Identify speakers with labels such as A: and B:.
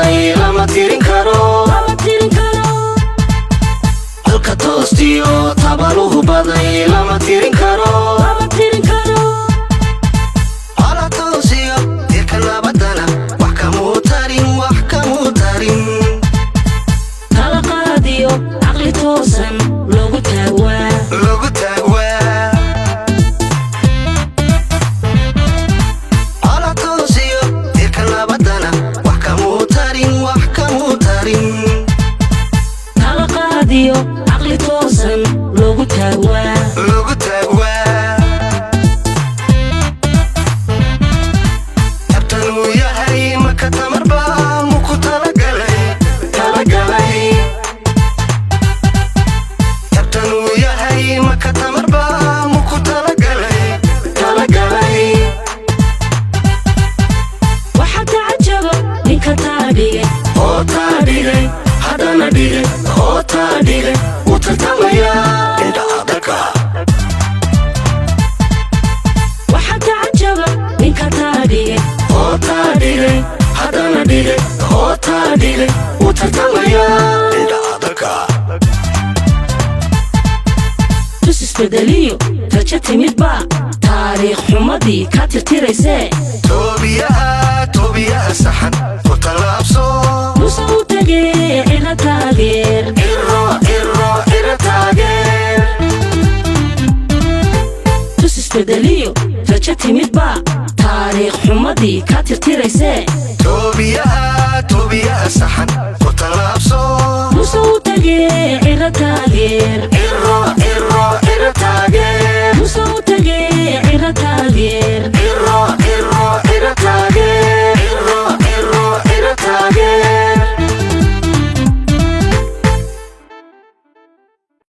A: baday lama tirin karo halka toostiyo tabaluhu baday lama tirin karo ala toosiyo tirka nabadana wax kamuu tarin
B: tala qaadiyo caqli toosan loogu taagwaa
A: ala toosiyo tirka nabadana wax kamuu tarin
B: tala qaadiyo caqli toosan loogu taagwaa
A: tabtanuu yahay maka tamarba muku talagalay tabtanuu yahay maka tamarba muku talagalay
B: waxa tacajaba ninka taadhigay
A: oo taadhigay haddana dhigay oo taadhigay u tartamaya indha adalka
B: waxa tacajaba ninka taadhigay
A: oo taadhigay haddana dhigay oo taadhigay u tartamaya indha adalka
B: tus isbedeliyo rajo timid baa taariikh xumadii ka tirtiraysee
A: toobiyaha saxan ku tallaabso
B: muuse u tagee ila taageer
A: iro taageer
B: tus isbedeliyo rajo timid baa taariikh xumadii ka tirtiraysee
A: toobiyaha saxan ku tallaabso
B: muuse u tagee ila taageer